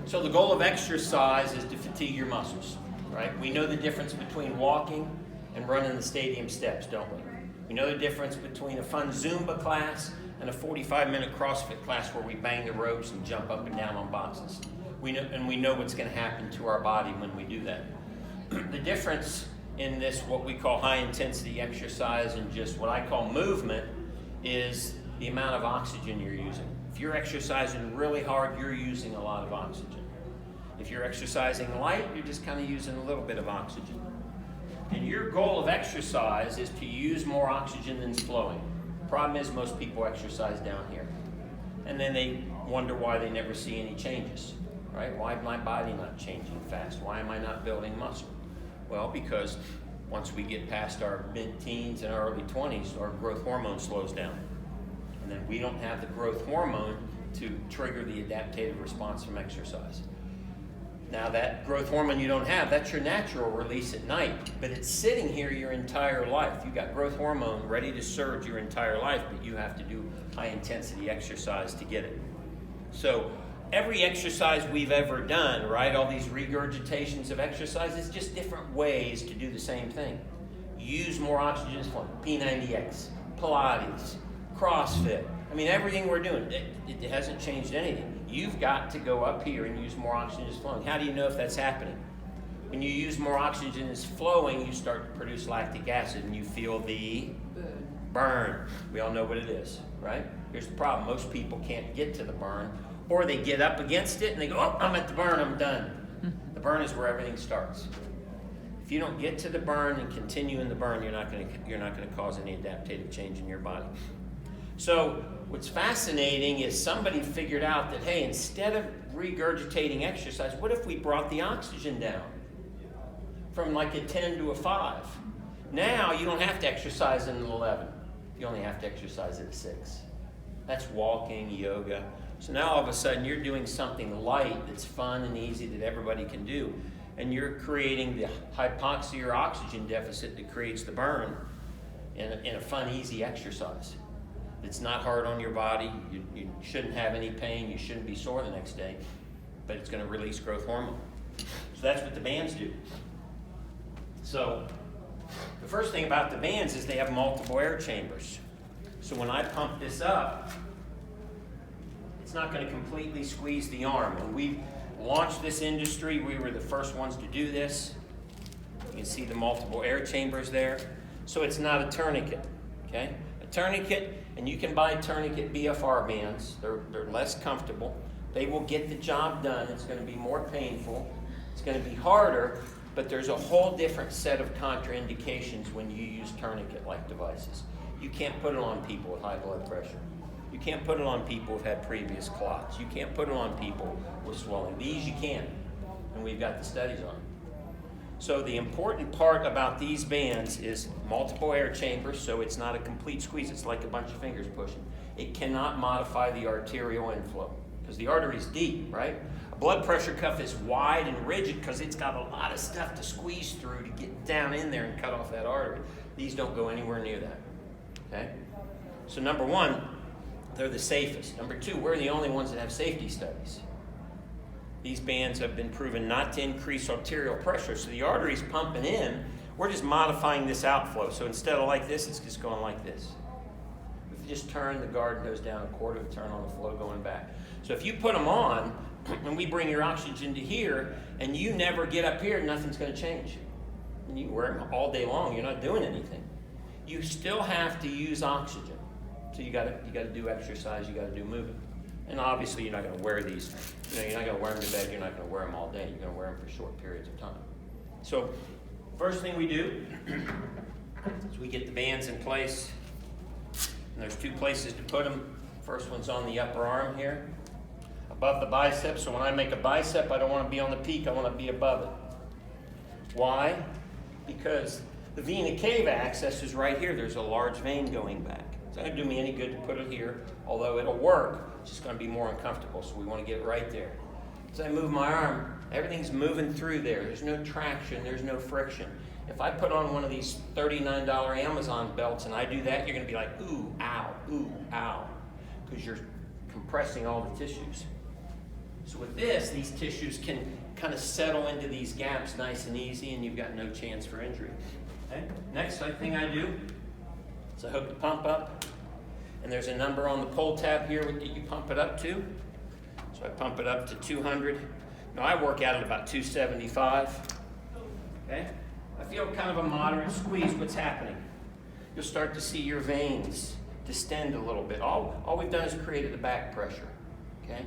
So the goal of exercise is to fatigue your muscles, right? We know the difference between walking and running the stadium steps, don't we? We know the difference between a fun Zumba class and a 45-minute CrossFit class where we bang the ropes and jump up and down on boxes. We know what's going to happen to our body when we do that. The difference in this, what we call high-intensity exercise and just what I call movement, is the amount of oxygen you're using. If you're exercising really hard, you're using a lot of oxygen. If you're exercising light, you're just kind of using a little bit of oxygen. And your goal of exercise is to use more oxygen than's flowing. Problem is, most people exercise down here. And then they wonder why they never see any changes, right? Why is my body not changing fast? Why am I not building muscle? Well, because once we get past our mid-teens and our early 20s, our growth hormone slows down. And then we don't have the growth hormone to trigger the adaptive response from exercise. Now that growth hormone you don't have, that's your natural release at night, but it's sitting here your entire life. You've got growth hormone ready to surge your entire life, but you have to do high intensity exercise to get it. So every exercise we've ever done, right, all these regurgitations of exercise, is just different ways to do the same thing. Use more oxygen flow. P90X, Pilates, CrossFit. I mean, everything we're doing, it hasn't changed anything. You've got to go up here and use more oxygen is flowing. How do you know if that's happening? When you use more oxygen is flowing, you start to produce lactic acid and you feel the burn. We all know what it is, right? Here's the problem. Most people can't get to the burn, or they get up against it and they go, oh, I'm at the burn, I'm done. The burn is where everything starts. If you don't get to the burn and continue in the burn, you're not going to cause any adaptive change in your body. So what's fascinating is somebody figured out that, hey, instead of regurgitating exercise, what if we brought the oxygen down from like a 10 to a 5? Now you don't have to exercise in an 11. You only have to exercise at a 6. That's walking, yoga. So now all of a sudden you're doing something light that's fun and easy that everybody can do. And you're creating the hypoxia or oxygen deficit that creates the burn in a fun, easy exercise. It's not hard on your body. You shouldn't have any pain. You shouldn't be sore the next day. But it's going to release growth hormone. So that's what the bands do. So the first thing about the bands is they have multiple air chambers. So when I pump this up, it's not going to completely squeeze the arm. When we launched this industry, we were the first ones to do this. You can see the multiple air chambers there. So it's not a tourniquet, okay? A tourniquet, and you can buy tourniquet BFR bands. They're less comfortable. They will get the job done. It's going to be more painful. It's going to be harder, but there's a whole different set of contraindications when you use tourniquet-like devices. You can't put it on people with high blood pressure. You can't put it on people who've had previous clots. You can't put it on people with swelling. These you can, and we've got the studies on it. So the important part about these bands is multiple air chambers, so it's not a complete squeeze. It's like a bunch of fingers pushing. It cannot modify the arterial inflow because the artery's deep, right? A blood pressure cuff is wide and rigid because it's got a lot of stuff to squeeze through to get down in there and cut off that artery. These don't go anywhere near that, okay? So number one, they're the safest. Number two, we're the only ones that have safety studies. These bands have been proven not to increase arterial pressure, so the artery's pumping in. We're just modifying this outflow. So instead of like this, it's just going like this. If you just turn, the guard goes down a quarter of a turn on the flow going back. So if you put them on, and we bring your oxygen to here, and you never get up here, nothing's going to change. And you wear them all day long, you're not doing anything. You still have to use oxygen. So you got to do exercise, you got to do movement. And obviously you're not going to wear these, you're not going to wear them to bed, you're not going to wear them all day, you're going to wear them for short periods of time. So first thing we do is we get the bands in place, and there's two places to put them. First one's on the upper arm here, above the bicep. So when I make a bicep, I don't want to be on the peak, I want to be above it. Why? Because the vena cava access is right here. There's a large vein going back. It's not going to do me any good to put it here, although it'll work. It's just going to be more uncomfortable, so we want to get it right there. As I move my arm, everything's moving through there. There's no traction, there's no friction. If I put on one of these $39 Amazon belts and I do that, you're going to be like, ooh, ow, because you're compressing all the tissues. So with this, these tissues can kind of settle into these gaps nice and easy, and you've got no chance for injury. Okay? Next thing I do is I hook the pump up, and there's a number on the pull tab here that you pump it up to. So I pump it up to 200. Now I work out at about 275. Okay? I feel kind of a moderate squeeze. What's happening? You'll start to see your veins distend a little bit. All we've done is created the back pressure. Okay?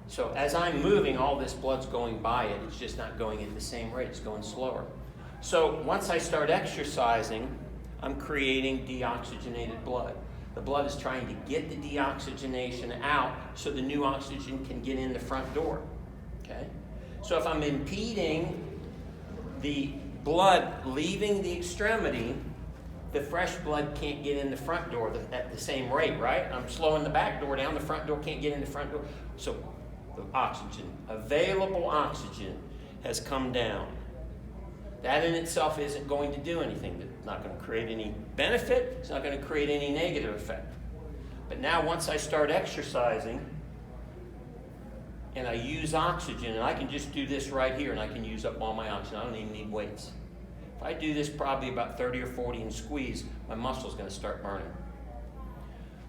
So as I'm moving, all this blood's going by it. It's just not going at the same rate. It's going slower. So once I start exercising, I'm creating deoxygenated blood. The blood is trying to get the deoxygenation out so the new oxygen can get in the front door. Okay? So if I'm impeding the blood leaving the extremity, the fresh blood can't get in the front door at the same rate, right? I'm slowing the back door down, the front door can't get in the front door. So the oxygen, available oxygen, has come down. That in itself isn't going to do anything. It's not going to create any benefit. It's not going to create any negative effect. But now once I start exercising and I use oxygen, and I can just do this right here and I can use up all my oxygen. I don't even need weights. If I do this probably about 30 or 40 and squeeze, my muscle's going to start burning.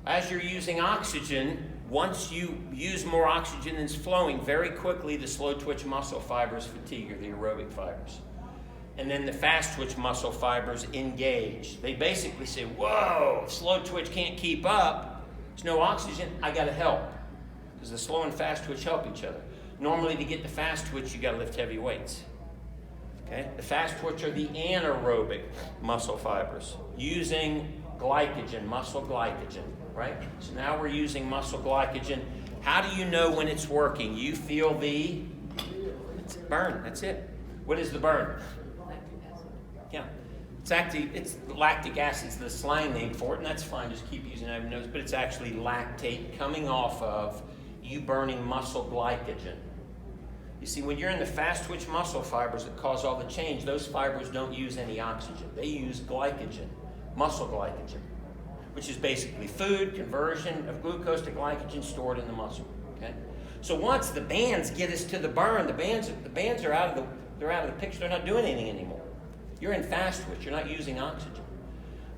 As you're using oxygen, once you use more oxygen than's flowing, very quickly the slow twitch muscle fibers fatigue, or the aerobic fibers. And then the fast twitch muscle fibers engage. They basically say, whoa, slow twitch can't keep up. There's no oxygen, I gotta help. Because the slow and fast twitch help each other. Normally to get the fast twitch, you gotta lift heavy weights. Okay? The fast twitch are the anaerobic muscle fibers using glycogen, muscle glycogen, right? So now we're using muscle glycogen. How do you know when it's working? You feel the burn, that's it. What is the burn? Yeah, it's lactic acid is the slang name for it, and that's fine. Just keep using it. Notes, but it's actually lactate coming off of you burning muscle glycogen. You see, when you're in the fast twitch muscle fibers that cause all the change, those fibers don't use any oxygen. They use glycogen, muscle glycogen, which is basically food conversion of glucose to glycogen stored in the muscle. Okay, so once the bands get us to the burn, the bands are out of the picture. They're not doing anything anymore. You're in fast twitch. You're not using oxygen.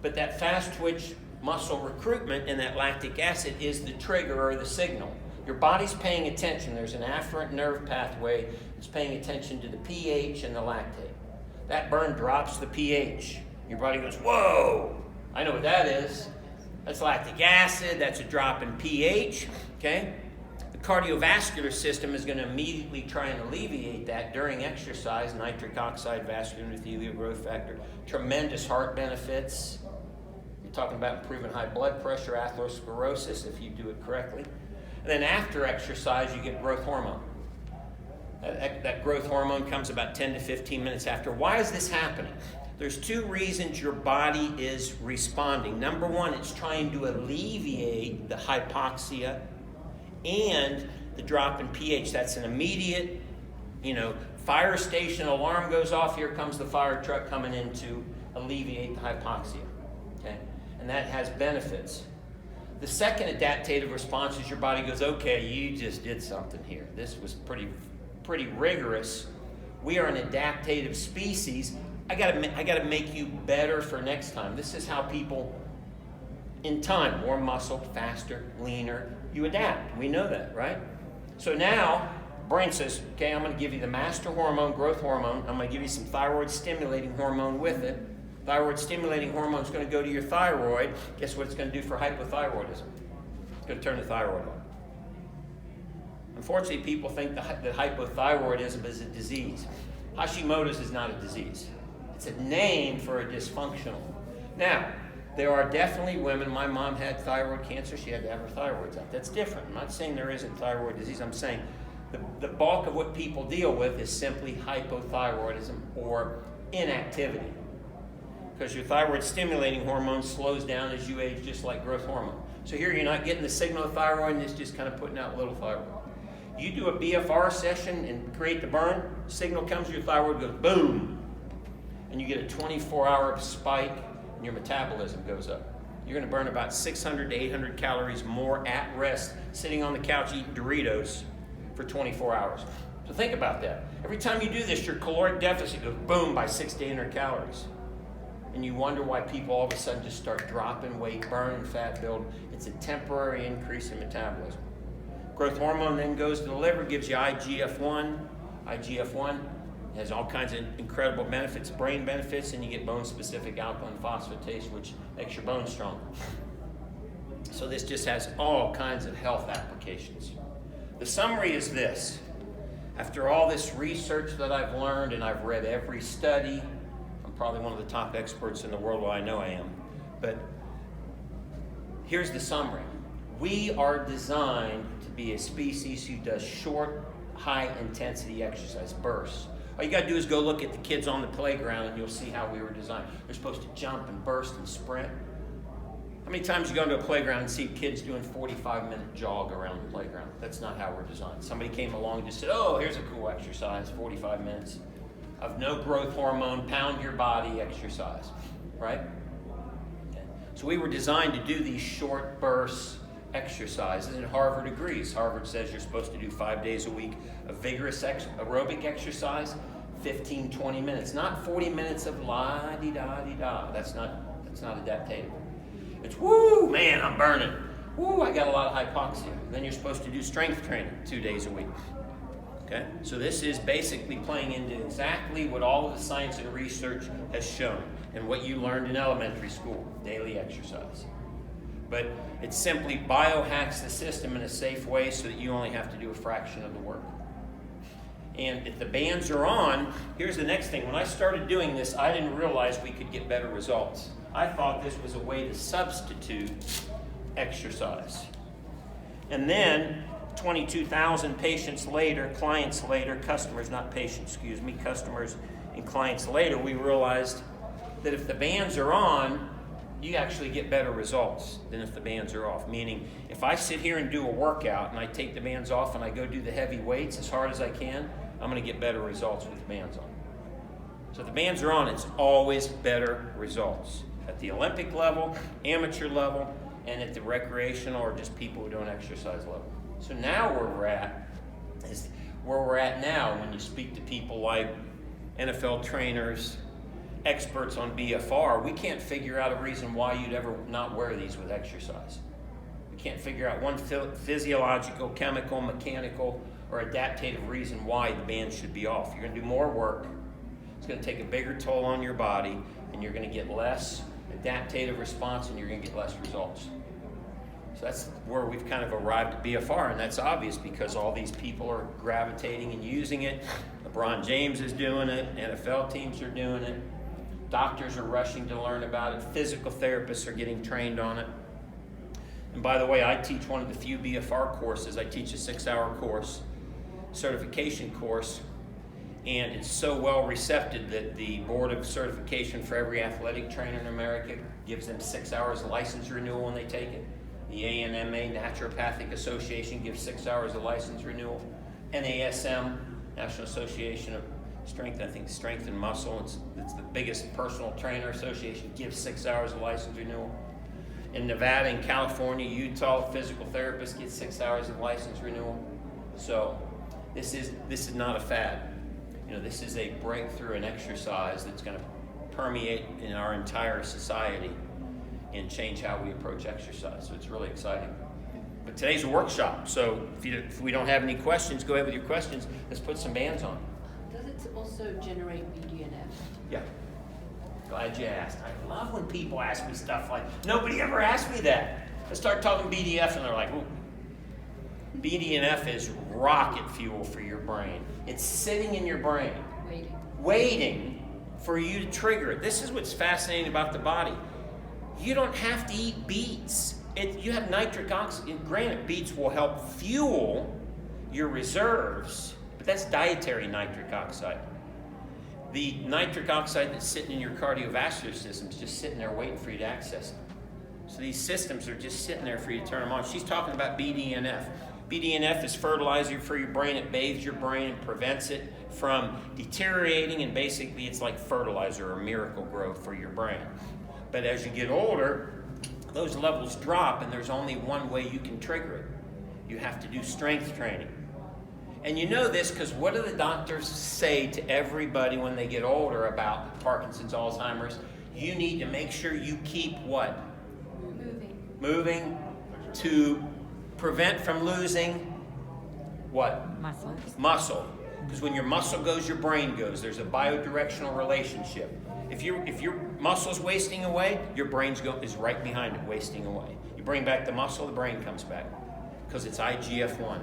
But that fast twitch muscle recruitment and that lactic acid is the trigger or the signal. Your body's paying attention. There's an afferent nerve pathway that's paying attention to the pH and the lactate. That burn drops the pH. Your body goes, whoa, I know what that is. That's lactic acid. That's a drop in pH. Okay? Cardiovascular system is going to immediately try and alleviate that during exercise. Nitric oxide, vascular endothelial growth factor, tremendous heart benefits. You're talking about improving high blood pressure, atherosclerosis if you do it correctly. And then after exercise, you get growth hormone. That growth hormone comes about 10 to 15 minutes after. Why is this happening? There's two reasons your body is responding. Number one, it's trying to alleviate the hypoxia and the drop in pH. That's an immediate, fire station alarm goes off. Here comes the fire truck coming in to alleviate the hypoxia. Okay? And that has benefits. The second adaptive response is your body goes, okay, you just did something here. This was pretty rigorous. We are an adaptive species. I gotta make you better for next time. This is how people, in time, more muscle, faster, leaner, you adapt. We know that, right? So now, brain says, okay, I'm going to give you the master hormone, growth hormone. I'm going to give you some thyroid stimulating hormone with it. Thyroid stimulating hormone is going to go to your thyroid. Guess what it's going to do for hypothyroidism? It's going to turn the thyroid on. Unfortunately, people think that hypothyroidism is a disease. Hashimoto's is not a disease. It's a name for a dysfunctional. Now, there are definitely women. My mom had thyroid cancer. She had to have her thyroids out. That's different. I'm not saying there isn't thyroid disease. I'm saying the bulk of what people deal with is simply hypothyroidism or inactivity. Because your thyroid stimulating hormone slows down as you age, just like growth hormone. So here you're not getting the signal of thyroid, and it's just kind of putting out little thyroid. You do a BFR session and create the burn, signal comes to your thyroid, goes boom, and you get a 24-hour spike, and your metabolism goes up. you're going to burn about 600 to 800 calories more at rest sitting on the couch eating Doritos for 24 hours. So think about that. Every time you do this, your caloric deficit goes boom by 600 to 800 calories. And you wonder why people all of a sudden just start dropping weight, burning fat, building. It's a temporary increase in metabolism. Growth hormone then goes to the liver, gives you IGF-1. IGF-1 has all kinds of incredible benefits, brain benefits, and you get bone-specific alkaline phosphatase, which makes your bones stronger. So this just has all kinds of health applications. The summary is this. After all this research that I've learned, and I've read every study, I'm probably one of the top experts in the world, well, I know I am, but here's the summary. We are designed to be a species who does short, high-intensity exercise, bursts. All you got to do is go look at the kids on the playground and you'll see how we were designed. They're supposed to jump and burst and sprint. How many times you go into a playground and see kids doing 45-minute jog around the playground? That's not how we're designed. Somebody came along and just said, oh, here's a cool exercise, 45 minutes of no growth hormone, pound your body exercise, right? Okay. So we were designed to do these short bursts exercises, and Harvard agrees. Harvard says you're supposed to do 5 days a week of vigorous aerobic exercise, 15, 20 minutes, not 40 minutes of la-di-da-di-da. That's not adaptative. It's, woo, man, I'm burning. Woo, I got a lot of hypoxia. Then you're supposed to do strength training 2 days a week. Okay? So this is basically playing into exactly what all of the science and research has shown and what you learned in elementary school, daily exercise. But it simply biohacks the system in a safe way so that you only have to do a fraction of the work. And if the bands are on, here's the next thing. When I started doing this, I didn't realize we could get better results. I thought this was a way to substitute exercise. And then 22,000 patients later, clients later, customers, not patients, excuse me, customers and clients later, we realized that if the bands are on, you actually get better results than if the bands are off. Meaning, if I sit here and do a workout and I take the bands off and I go do the heavy weights as hard as I can, I'm going to get better results with the bands on. So if the bands are on, it's always better results. At the Olympic level, amateur level, and at the recreational or just people who don't exercise level. So now where we're at is where we're at now when you speak to people like NFL trainers, experts on BFR, we can't figure out a reason why you'd ever not wear these with exercise. We can't figure out one physiological, chemical, mechanical, or adaptative reason why the band should be off. You're going to do more work. It's going to take a bigger toll on your body, and you're going to get less adaptative response, and you're going to get less results. So that's where we've kind of arrived at BFR, and that's obvious because all these people are gravitating and using it. LeBron James is doing it. NFL teams are doing it. Doctors are rushing to learn about it. Physical therapists are getting trained on it. And by the way, I teach one of the few BFR courses. I teach a 6-hour course, certification course, and it's so well received that the Board of Certification for every athletic trainer in America gives them 6 hours of license renewal when they take it. The ANMA, Naturopathic Association, gives 6 hours of license renewal. NASM, National Association of Strength, I think Strength and Muscle, it's the biggest personal trainer association, gives 6 hours of license renewal. In Nevada and California, Utah, physical therapists get 6 hours of license renewal. So this is not a fad. You know, this is a breakthrough in exercise that's going to permeate in our entire society and change how we approach exercise. So it's really exciting. But today's a workshop, so if we don't have any questions, go ahead with your questions. Let's put some bands on. Does it also generate BDNF? Yeah. Glad you asked. I love when people ask me stuff like, nobody ever asked me that. I start talking BDF and they're like, ooh. BDNF is rocket fuel for your brain. It's sitting in your brain, waiting for you to trigger it. This is what's fascinating about the body. You don't have to eat beets. You have nitric oxide. Granted, beets will help fuel your reserves, but that's dietary nitric oxide. The nitric oxide that's sitting in your cardiovascular system is just sitting there waiting for you to access it. So these systems are just sitting there for you to turn them on. She's talking about BDNF. BDNF is fertilizer for your brain. It bathes your brain and prevents it from deteriorating, and basically it's like fertilizer or miracle growth for your brain. But as you get older, those levels drop, and there's only one way you can trigger it. You have to do strength training. And you know this because what do the doctors say to everybody when they get older about Parkinson's, Alzheimer's? You need to make sure you keep what? Moving to prevent from losing what? Muscle. Because when your muscle goes, your brain goes. There's a biodirectional relationship. If your muscle's wasting away, your brain's is right behind it, wasting away. You bring back the muscle, the brain comes back. Because it's IGF-1.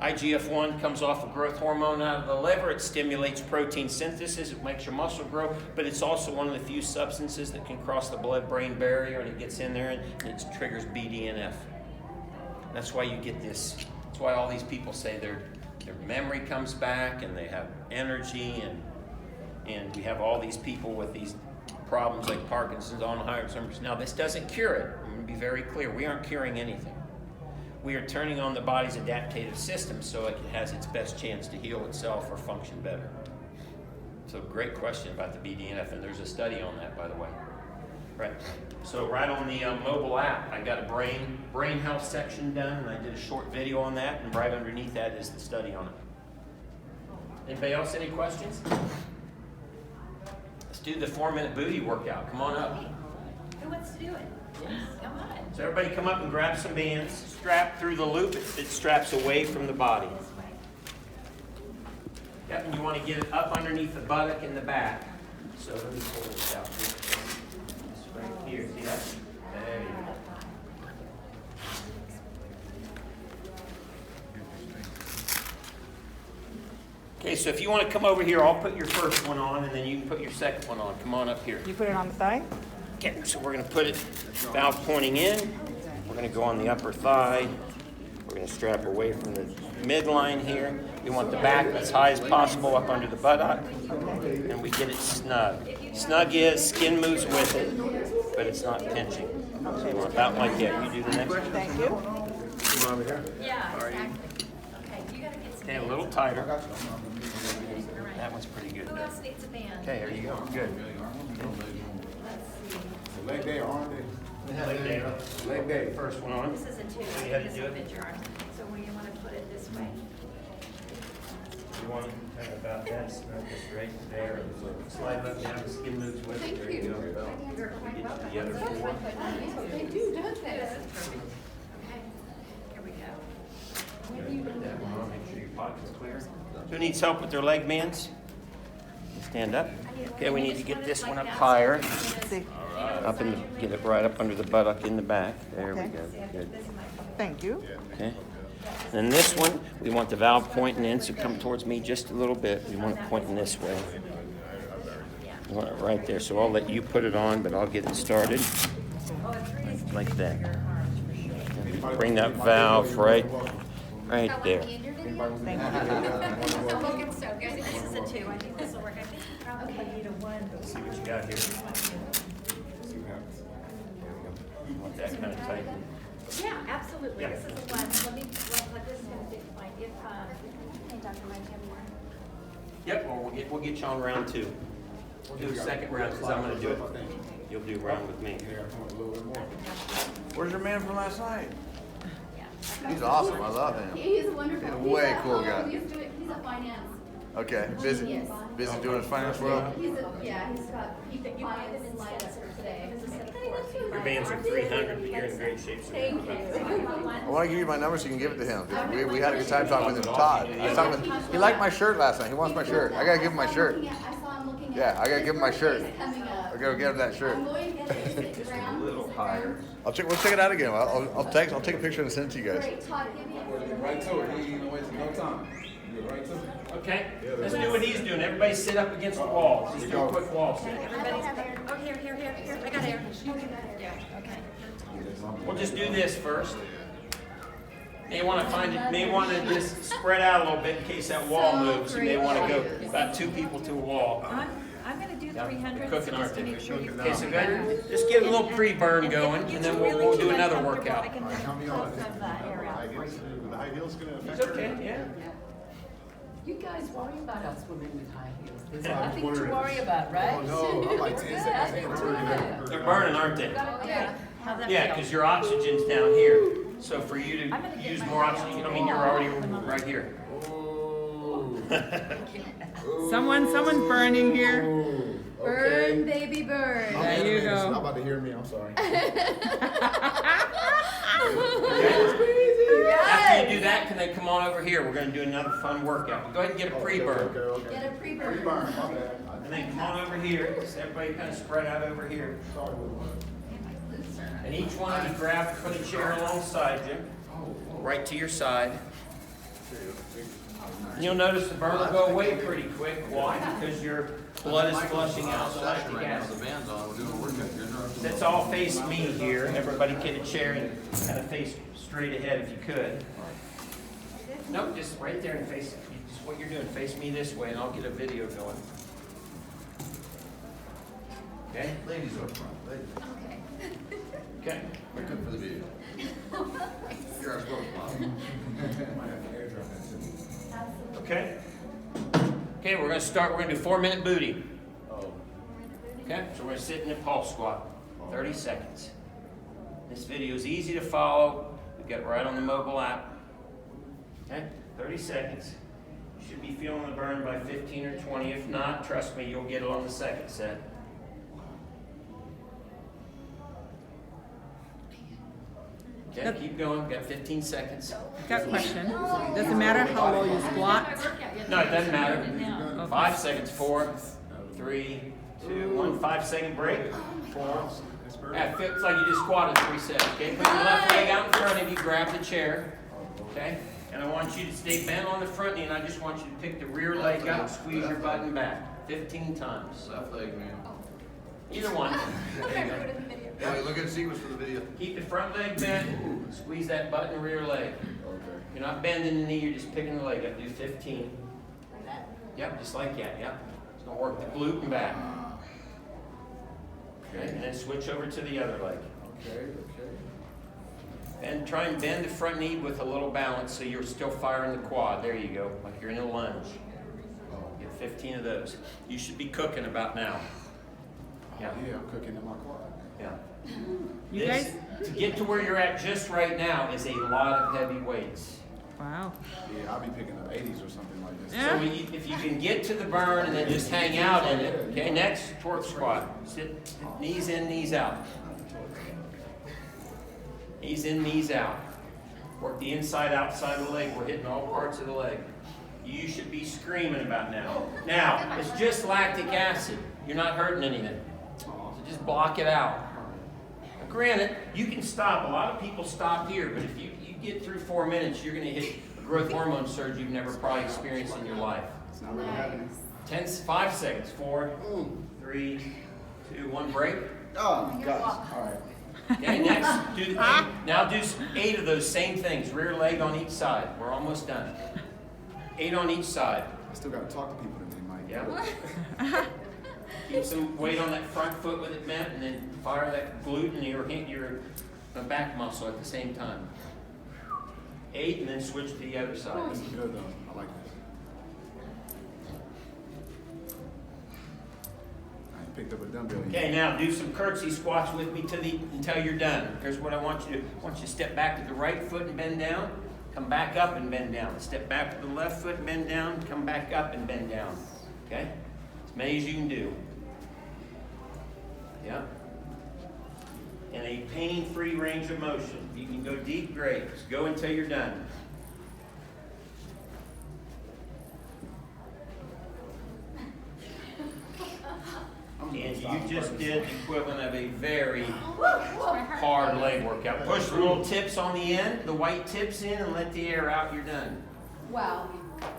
IGF-1 comes off of growth hormone out of the liver. It stimulates protein synthesis. It makes your muscle grow. But it's also one of the few substances that can cross the blood-brain barrier, and it gets in there and it triggers BDNF. That's why you get this. That's why all these people say their memory comes back and they have energy, and we have all these people with these problems like Parkinson's, Alzheimer's. Now, this doesn't cure it. I'm going to be very clear. We aren't curing anything. We are turning on the body's adaptive system so it has its best chance to heal itself or function better. So great question about the BDNF, and there's a study on that, by the way. Right. So right on the mobile app, I got a brain health section done, and I did a short video on that, and right underneath that is the study on it. Anybody else any questions? Let's do the 4-minute booty workout. Come on up. Who wants to do it? Yes, come on. So everybody come up and grab some bands. Strap through the loop. It straps away from the body. Yep, and you want to get it up underneath the buttock in the back. So let me pull this out. It's right here. See that? There you go. Okay, so if you want to come over here, I'll put your first one on, and then you can put your second one on. Come on up here. You put it on the thigh? Okay, so we're going to put it valve pointing in. We're going to go on the upper thigh. We're going to strap away from the midline here. We want the back as high as possible up under the buttock, and we get it snug. Snug is skin moves with it, but it's not pinching. So about like that. You do the next one. Thank you. Come over here. Yeah, exactly. Okay, you gotta get some. Okay, a little tighter. That one's pretty good. Who else needs a band? Okay, there you go. Good. Let's see. Leg day or arm day? Leg day. Leg day. First one on. This is a 2. So you had to This do will it? fit your arms. So where you want to put it this way? You want to about that, snug this right there. Slide up down, skin moves with it. There you go. We get to the other 4. They do, don't they? This is perfect. Okay, here we go. Put that one on, make sure your pocket's clear. Who needs help with their leg bands? Stand up. Okay, we need to get this one up higher. See. Up in the, get it right up under the buttock in the back. There we Okay. go. Good. Thank you. Okay. Then this one, we want the valve pointing in, so come towards me just a little bit. We want it pointing this way. We want it right there. So I'll let you put it on, but I'll get it started. Like that. And bring that valve right there. Thank you. So Hawkins, so guys, this is a 2. I think this will work. I think you probably need a 1. Let's see what you got here. You want that kind of tight. Yeah, absolutely. Yeah. This is a 1. Let me, well, this is going to fit fine. If, hey, Dr. Mike, have more? Yep, well, we'll get you on round 2. We'll do the second round because I'm going to do it. You'll do round with me. Where's your man from last night? Yeah. He's awesome. I love him. He's wonderful. He's a way cool guy. He's a finance. Okay, busy. Genius. Busy doing his finance world. He's got finance lined up for today. Your bands are 300, but you're in great shape. So Thank you. I want to give you my number so you can give it to him. We had a good time talking with him. Todd. I was talking with, he liked my shirt last night. He wants my shirt. I gotta give him my shirt. I saw him looking at. Yeah, I gotta give him my shirt. Coming up. I gotta get him that shirt. I'm going to get the just a ground. little higher. We'll check it out again. I'll take a picture and send it to you guys. Great, Todd, give me a. Right to it. He ain't gonna waste no time. You go right to it. Okay, let's do what he's doing. Everybody sit up against the wall. Just do a quick wall sit. Everybody's there. Oh, here. I got air. Yeah, okay. We'll just do this first. May want to just spread out a little bit in case that wall moves. You may want to go about 2 people to a wall. I'm gonna do Yeah, 300 cooking, aren't just to they? make sure you. Okay, so good. Just get a little pre-burn going, and then we'll do another workout. The high heels gonna affect It's okay, yeah. You guys worry about us women with high heels. There's Yeah, I was nothing to wondering if worry it's- about, right? Oh, no, I'm like 10 We're seconds good. in. We're good. They're burning, aren't they? Yeah. How's that Yeah, feel? because your oxygen's down here. So for you I'm to gonna get use my more hair oxygen, out. I mean, you're already right here. Someone's burning here. Burn, baby, burn. There you It's not go. about to hear me, I'm sorry. After you do that, can they come on over here? We're going to do another fun workout. Go ahead and get a pre-burn. Okay. Get a pre-burn. Pre-burn, my bad. And then come on over here. Just everybody kind of spread out over here. And each one of you grab, put a chair alongside you, right to your side. And you'll notice the burn will go away pretty quick. Why? Because your blood is flushing out the lactic acid. band's on, we're doing a workout. Let's all face me here. Everybody get a chair and kind of face straight ahead if you could. Nope, just right there and face, just what you're doing. Face me this way and I'll get a video going. Okay? Ladies up front, ladies. Okay. We're good for the video. You're our spokesman. Okay? Okay, we're going to start. We're going to do 4-minute booty. Oh. Okay? So we're going to sit in a pulse squat. 30 seconds. This video is easy to follow. We've got it right on the mobile app. Okay? 30 seconds. You should be feeling the burn by 15 or 20. If not, trust me, you'll get it on the second set. Okay, keep going. We've got 15 seconds. Got a question. Does it matter how low you squat? No, it doesn't matter. 5 seconds. 4, 3, 2, 1. 5-second break. 4. Yeah, it feels like you just squatted 3 sets. Okay, put your left leg out in front of you. Grab the chair. Okay, and I want you to stay bent on the front knee, and I just want you to pick the rear leg up, squeeze your button back 15 times. Left leg, man. Either one. There you go. Yeah, look at the sequence for the video. Keep the front leg bent. Squeeze that button rear leg. Okay. You're not bending the knee, you're just picking the leg up. Do 15. Yep, just like that, yep. It's gonna work the glute and back. Okay, and then switch over to the other leg. Okay. And try and bend the front knee with a little balance so you're still firing the quad. There you go, like you're in a lunge. Get 15 of those. You should be cooking about now. Yeah. Yeah, I'm cooking in my quad. Yeah. You This, guys? to get to where you're at just right now is a lot of heavy weights. Wow. Yeah, I'll be picking up 80s or something like this. Yeah. So if you can get to the burn and then just hang out in it. Okay, next, torque squat. Sit, knees in, knees out. Knees in, knees out. Work the inside, outside of the leg. We're hitting all parts of the leg. You should be screaming about now. Now, it's just lactic acid. You're not hurting anything. So just block it out. Now, granted, you can stop. A lot of people stop here, but if you get through 4 minutes, you're going to hit a growth hormone surge you've never probably experienced in your life. It's not really happening. 5 seconds. 4, 3, 2, 1, break. Oh, gosh. All right. Okay, next, now do 8 of those same things. Rear leg on each side. We're almost done. 8 on each side. I still got to talk to people today, Mike. Yeah. Keep some weight on that front foot with it bent, and then fire that glute and your back muscle at the same time. 8, and then switch to the other side. This is good, though. I like this. I picked up a dumbbell. Okay, now do some curtsy squats with me until you're done. Here's what I want you to do. I want you to step back to the right foot and bend down. Come back up and bend down. Step back to the left foot and bend down. Come back up and bend down. Okay? As many as you can do. Yeah? In a pain-free range of motion. If you can go deep, great. Just go until you're done. And you just did the equivalent of a very hard leg workout. Push the little tips on the end, the white tips in, and let the air out. You're done. Wow.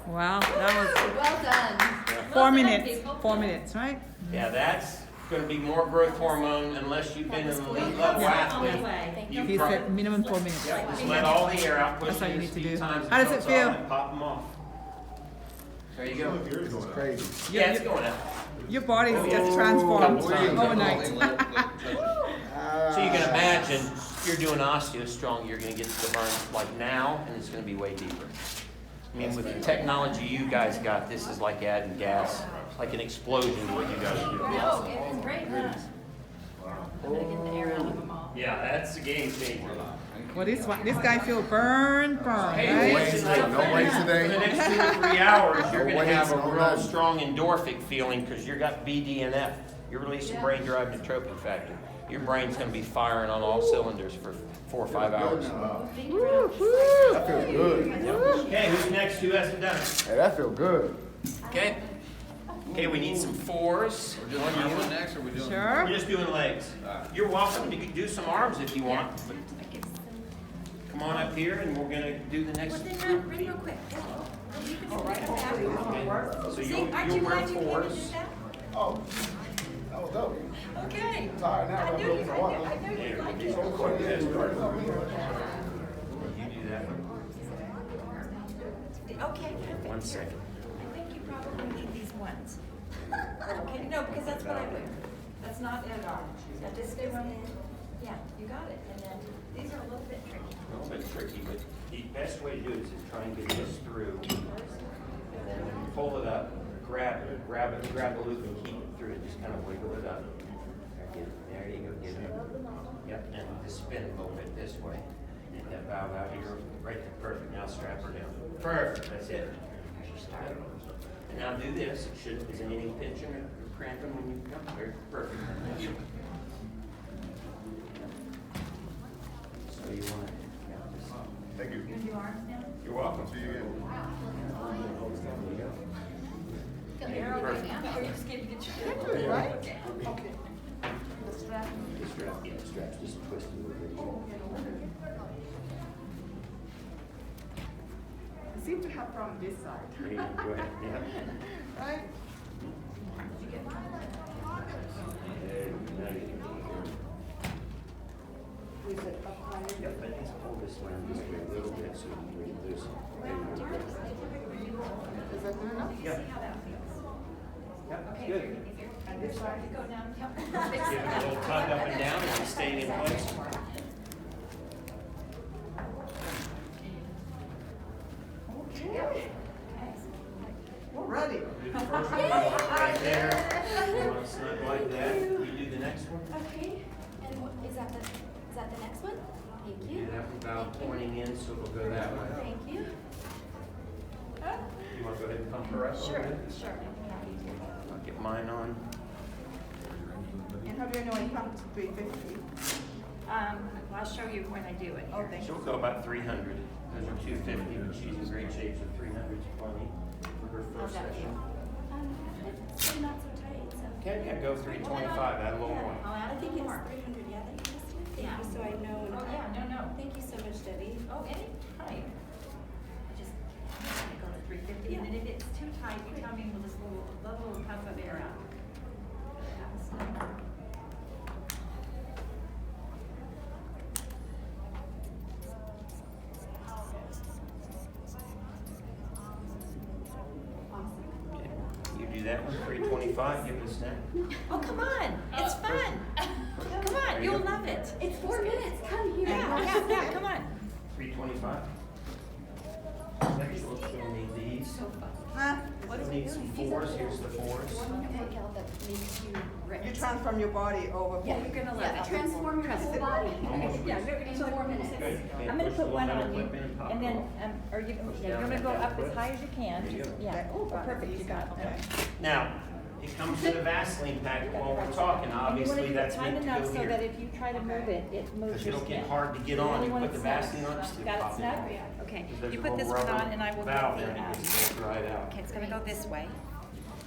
Wow. That Well done. was 4 minutes. 4 minutes, right? Yeah, that's going to be more growth hormone unless you've been an elite level athlete. You He said minimum 4 minutes. Yeah, just let all the air out. Push That's all you it need a to few do. times How does until it it's all feel? and pop them off. There you go. This is crazy. Yeah, it's going out. Your body is just transformed overnight. So you can imagine you're doing osteo strong, you're going to get to the burn like now, and it's going to be way deeper. I mean, with the technology you guys got, this is like adding gas, like an explosion to what you guys do. No, it's great, huh? I'm gonna get the air out of them all. Yeah, that's a game changer. Well, this guy feel burn, Hey, right? listen, No weights for the today. next 2 or 3 hours, you're No gonna have a weights, no real nothing. strong endorphic feeling because you got BDNF. You're releasing brain-derived neurotrophic factor. Your brain's gonna be firing on all cylinders for 4 or 5 hours. That feels good. Okay, who's next? Who hasn't done it? Hey, that feels good. Okay. Okay, we need some 4s. We're doing that one next, or we doing? Sure. We're just doing legs. You're welcome to do some arms if you want, but come on up here and we're gonna do the next Well, then group. run real quick. You can Okay. So See, you'll aren't you wear glad you came and 4s. did that? Oh, that was dope. Okay. Tired now, I I'm knew looking you, for I water. knew you'd like it. You do that one. Okay, perfect. 1 second. I think you probably need these ones. Okay, no, because that's what I wear. That's not at all. Now just stay one in. Yeah, you got it. And then these are a little bit tricky. A little bit tricky, but the best way to do it is to try and get this through. And then when you pull it up, grab the loop and keep it through. Just kind of wiggle it up. There you go, get it. Yep, and just spin a little bit this way. Get that valve out here. Right there, perfect. Now strap her down. Perfect, that's it. And now do this. It shouldn't, is anything pinching or cramping when you come there? Perfect. So you want to, Thank you. You do arms now? you're welcome. See you again. Perfect. Now, you just get your. Right? Okay. The strap, yeah, the strap's just twist a little bit. I seem to have from this side. There you go, go ahead, yeah. Right? Yep, but let's pull this one this way a little bit so you can loosen. There you go. Is that good enough? Yep. Yep, good. And this side, you go down. Give it a little tug up and down and it's staying in place. We're ready. Do the first one right there. You want to snug like that. You do the next one. Okay, and what, is that the next one? Thank Do you. that without pointing in, so it'll go that way. Thank you. You want to go ahead and pump her up a little Sure, bit? sure. I'll get mine on. And how do you know when you come to 350? I'll show you when I do it. Oh, thank She'll go about 300. Those are 250, but she's in great shape, so 300 is plenty for her first session. It's not so tight, so. Okay, yeah, go 325, add a little more. I'll I add think it's more. 300, yeah, that you listed. Yeah. Thank you, so I know. Oh, yeah, no. Thank you so much, Debbie. Oh, anytime. I just want to go to 350, and then if it's too tight, you tell me, we'll just let a little puff of air out. You do that one, 325, give it a snap. Oh, come on, it's fun. Come on, you'll love it. It's 4 minutes, come here. Yeah, come on. 325. Next, we'll need these. Huh? We'll need some 4s, here's the 4s. Workout that makes you rich. You transform your body over. Yeah, You're gonna love yeah, it. transform your whole body. Yeah, In 4 minutes. Good. I'm gonna Push put the one little on you, clip in, pop and it then, off. are you, yeah, you're gonna go up as high as you can. There you go. Yeah, Oh, perfect, you got Okay. it. Now, it comes with a Vaseline pack while we're talking, And you wanna obviously, do it that's tight meant to enough go so that here. if you try to move it, it moves Because your it'll skin. get hard to get on, you want put it the snug. Vaseline on, just Got pop it it snug? in. Okay, Because there's you a put this little one on rubber and I will valve get there, the, and it gets all dried out. okay, it's gonna go this way.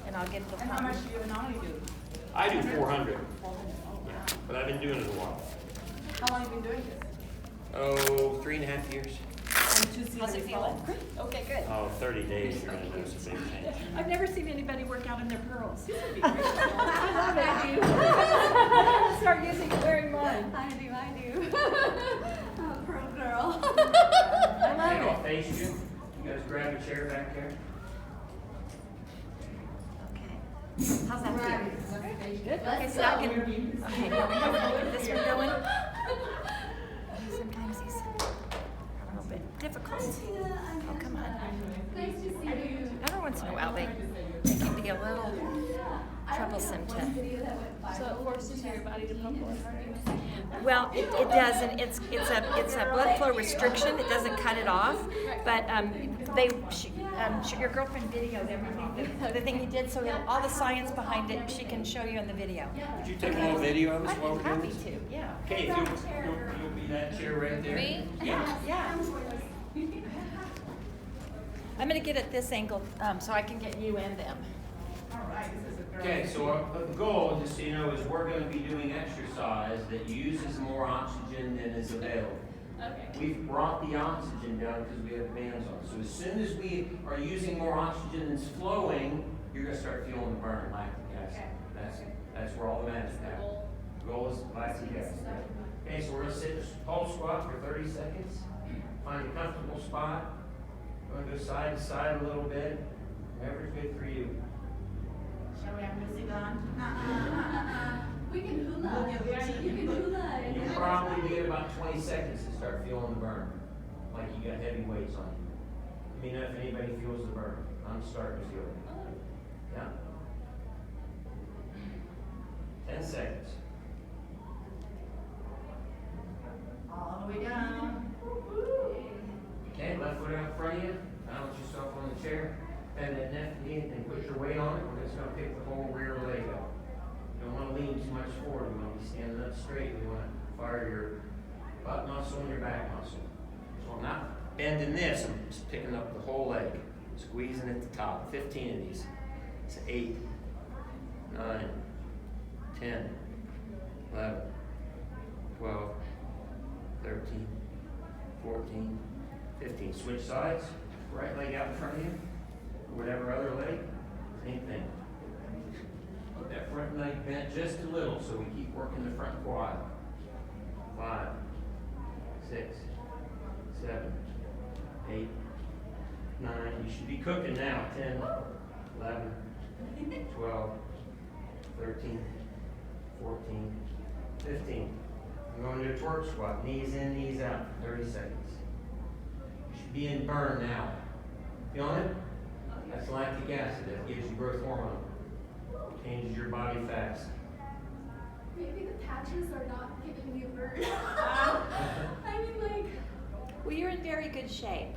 And I'll get the And how pump. much do you normally do? I do 400, but I've been doing it a while. How long have you been doing this? Oh, 3.5 years. And to see How's the it feeling? results? Okay, good. Oh, 30 days, you're gonna notice a big change. I've never seen anybody work out in their pearls. I love it. Start using it, wearing mine. I do. I'm a pearl girl. I Okay, love I'll face you. You guys grab a chair back there. Okay. How's that feel? Good. Okay, so I can, okay, now we have this one going. Sometimes he's a little bit difficult. Oh, come on. Nice to see you. Every once in a while, they can be a little troublesome to. So it forces your body to pump more heart. Well, it does, and it's a blood flow restriction. It doesn't cut it off, but your girlfriend videoed everything, the thing he did, so all the science behind it, she can show you in the video. Would you take a little video of us I'd while be we're doing happy this? to, yeah. Okay, if you'll be that chair right there. Me? Yeah. Yeah. I'm gonna get at this angle, so I can get you and them. Okay, so our goal, just so you know, is we're going to be doing exercise that uses more oxygen than is available. Okay. We've brought the oxygen down because we have bands on. So as soon as we are using more oxygen than's flowing, you're going to start feeling the burn, lactic acid. That's where all the magic happens. The goal is lactic acid. Okay, so we're going to sit pulse squat for 30 seconds. Find a comfortable spot. We're going to go side to side a little bit. Whatever's good for you. Shall we have music on? We can hula. You can hula. And you'll probably get about 20 seconds to start feeling the burn, like you got heavy weights on you. Let me know if anybody feels the burn. I'm starting to feel it. Yeah? 10 seconds. All the way down. Okay, left foot out in front of you. Balance yourself on the chair. Bend that left knee and put your weight on it. We're just going to pick the whole rear leg up. You don't want to lean too much forward. You want to be standing up straight. You want to fire your butt muscle and your back muscle. So I'm not bending this. I'm just picking up the whole leg. Squeezing at the top. 15 of these. It's 8, 9, 10, 11, 12, 13, 14, 15. Switch sides. Right leg out in front of you. Whatever other leg. Same thing. Keep that front leg bent just a little so we keep working the front quad. 5, 6, 7, 8, 9. You should be cooking now. 10, 11, 12, 13, 14, 15. I'm going to a twerk squat. Knees in, knees out. 30 seconds. You should be in burn now. Feeling it? That's lactic acid. That gives you growth hormone. Changes your body fast. Maybe the patches are not giving me a burn. I mean, like, Well, you're in very good shape.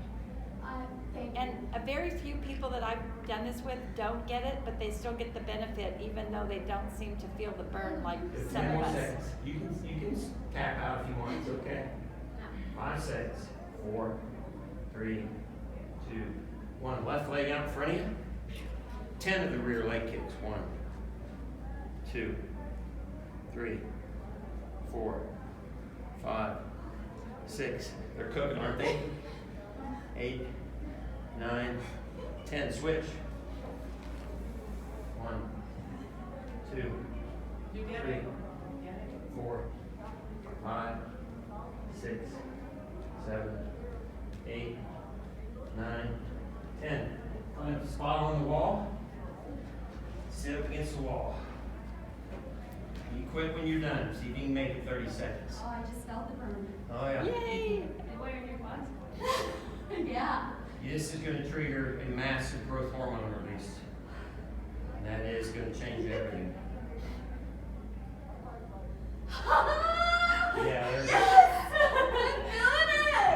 thank And you. a very few people that I've done this with don't get it, but they still get the benefit, even though they don't seem to feel the burn like 10 some of more us. seconds. You can tap out if you want. It's okay. 5 seconds. 4, 3, 2, 1. Left leg out in front of you. 10 of the rear leg kicks. 1, 2, 3, 4, 5, 6. They're cooking, aren't they? 8, 9, 10. Switch. 1, 2, 3, 4, 5, 6, 7, 8, 9, 10. Find a spot on the wall. Sit up against the wall. You quit when you're done. See if you can make it 30 seconds. Oh, I just felt the burn. Oh yeah. Yay! Where are your quads? Yeah. This is going to trigger a massive growth hormone release. And that is going to change everything. Yeah, they're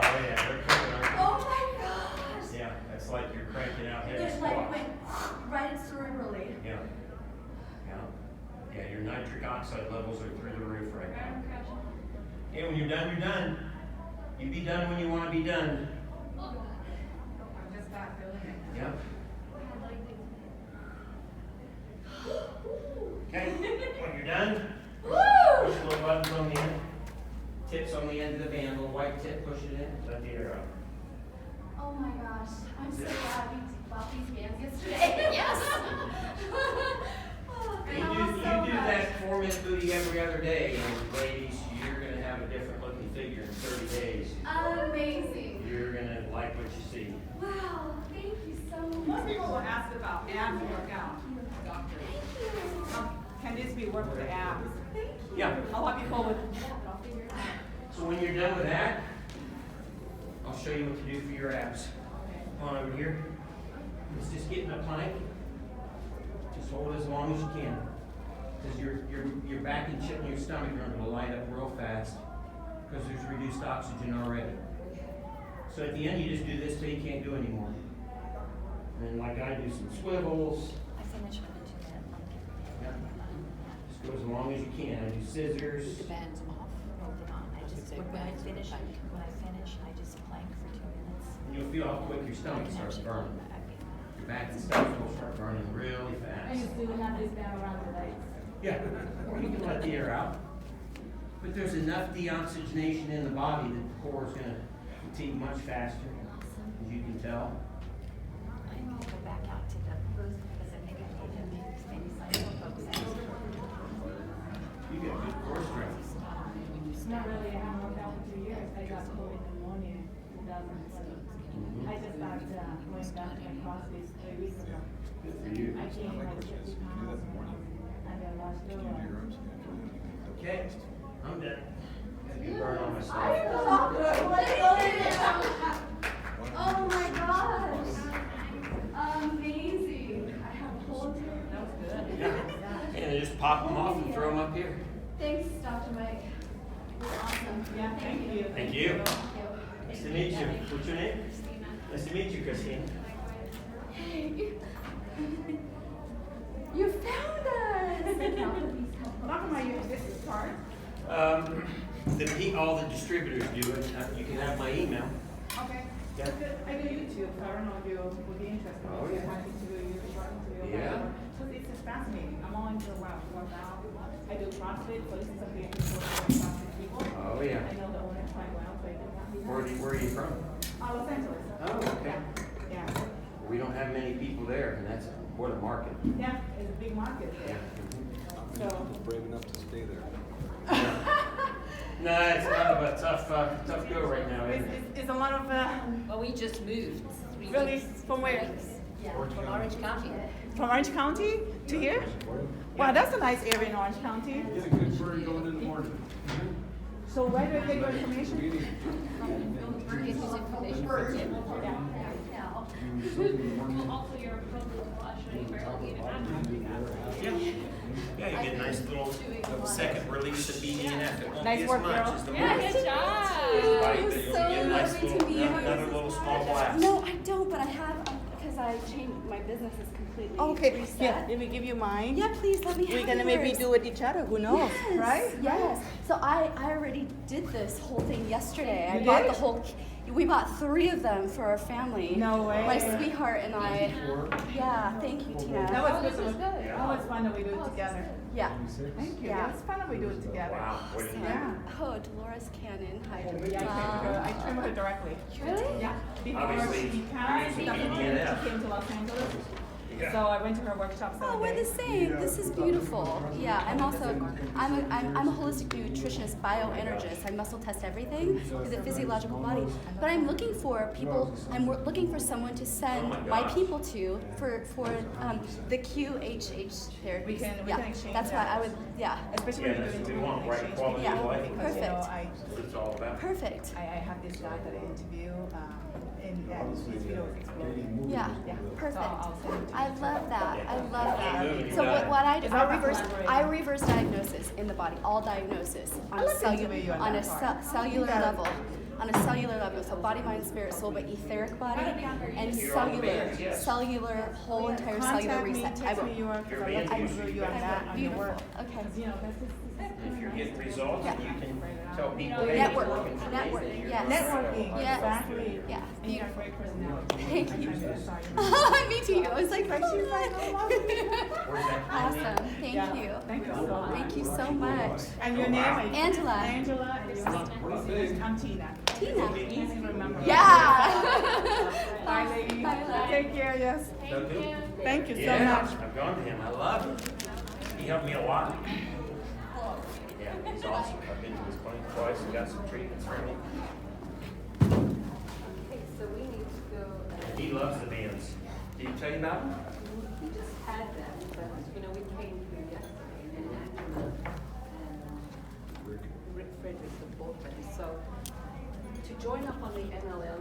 Oh yeah, they're cooking, aren't they? Oh my gosh. Yeah, that's like you're cranking out heavy It like squats. went right cerebrally. Yeah. Yeah, your nitric oxide levels are through the roof right now. Yeah, when you're done, you're done. You be done when you want to be done. I'm just not feeling it. Yeah. Okay, when you're done, Woo! push the little buttons on the end. Tips on the end of the band, little white tip, push it in, let the air out. Oh my gosh. I'm so glad we bought these bands yesterday. Yes. They You help do us so much. that 4-minute booty every other day, and ladies, you're going to have a different looking figure in 30 days. Amazing. You're going to like what you see. Wow. Thank you so Most much. people will ask about abs workout, doctor. Can this be work for the abs? Yeah. A lot of people with. So when you're done with that, I'll show you what to do for your abs. Come on over here. Let's just get in a plank. Just hold it as long as you can. Because your back and chip in your stomach are going to light up real fast because there's reduced oxygen already. So at the end, you just do this till you can't do anymore. And like I do some swivels. I finished when I do that. Yeah. Just go as long as you can. I do scissors. The band's off. Hold it on. I just, when I finish, I just plank for 2 minutes. And you'll feel how quick your stomach starts burning. Your back and stomach will start burning really fast. do have this band around the legs. Yeah, or you can let the air out. But there's enough deoxygenation in the body that the core is going to fatigue much faster, as you can tell. I will go back out to the booth because I think I need to maybe sign more folks out. You get good core strength. Not really, I haven't worked out for 2 years. I got COVID pneumonia in 2020. I just started going back to my CrossFit 3 weeks ago. Good for you. I gained like 50 pounds and I lost Okay, I'm done. Got a good burn on myself. Oh my gosh. Amazing. I have a whole day. Yeah. And just pop them off and throw them up here. Thanks, Dr. Mike. Awesome. Yeah, thank you. Thank you. Nice to meet you. What's your name? Nice to meet you, Christine. Hey. You found us. Talk about your business card. All the distributors do it. You can have my email. Okay. Yeah. I do YouTube, so I don't know if you would be interested. Oh, If you're yeah. happy to do YouTube, Yeah. because it's just fascinating. I'm all into workout. I do CrossFit, so this is something I can for CrossFit people. Oh, yeah. I know the owner quite well, so I can help you. Where are you from? Los Angeles. Oh, okay. Yeah. We don't have many people there, and that's what a market. Yeah, it's a big market Yeah. there. So. Brave enough to stay there. No, it's kind of a tough go right now, isn't it? It's a lot of, Well, we just moved. really, from where? From Orange County. From Orange County to here? Wow, that's a nice area in Orange County. Get a good bird going in the morning. So where do I get your information? Get his information from him. Also, your profile Yeah. Yeah, you get a nice little second release of BDNF. It won't Nice be as work, much girl. as the Yeah, morning. good job. Bite, It was but you'll so get a nice lovely to little, meet you. another little small blast. No, I don't, but I have, because I changed, my business is completely Okay, reset. yeah, let me give you mine. Yeah, please let me have We're gonna maybe yours. do it each other, who knows, Yes, right? Yes. So I already did this whole thing yesterday. I You bought did? the whole. We bought 3 of them for our family. No way. My sweetheart and I. Yeah, thank you, Tina. That was good. That was fun that we do it together. Yeah. Thank you. Yeah. It's fun that we do it together. Wow, what did you Yeah. Oh, Dolores Cannon. Hi, Yeah, Dolores. I trim her directly. Really? Yeah. Before Obviously, she passed, you're using she BDNF. came to Los Angeles. Yeah. So I went to her workshop Oh, 7 we're the days. same. This is beautiful. Yeah, I'm also I'm a holistic nutritionist, bioenergist. I muscle test everything with the physiological body. But I'm looking for people. Looking for someone to send Oh my my gosh. people to for the QHH therapy. We can yeah, exchange that's why that. I would. Yeah, Especially Yeah, when that's you're what we doing want, right? exchange Quality Yeah. of life. because, Perfect. That's what it's all about. perfect. I have this guy that I interview, and his video is exploding. Yeah, Yeah. perfect. So I'll send it to I you. love that. I love Yeah. that. So what I It's I all about reverse collaborating. reverse diagnosis in the body, all diagnosis on I'd a like to interview you on that part. cellular Yeah. level. On a cellular level, so body, mind, spirit, soul, but etheric body and cellular, whole entire cellular Contact me, reset. I text will. me your, because You're I'd being love to used. interview you on I that, will. on your Beautiful. work. Okay. Because, you know, this is If you're getting results, Yeah. you can tell people, hey, Network. it's working for me, Network. that you're Yes. networking, Yes. exactly. Yeah. And you got a great personality. Thank I'm you. so sorry. Me too. I was like, But she's like, oh, lovely. Where's that from? awesome. Thank Yeah. you. Thank you so much. Thank you so much. And your name is? Angela. Angela, and your I'm Tina. Tina. Easy to remember. Yeah. Bye, lady. Bye, love. Take care, yes. So good. Thank you so Yeah, much. I've gone to him. I love him. He helped me a lot. Yeah, he's awesome. I've been to his clinic twice and got some treatments from him. Okay, so we need to go, He loves the bands. Did he tell you about them? we just had that, but, we came through yesterday, and Angela and Rick Frederick, the both of us. So to join up on the NLL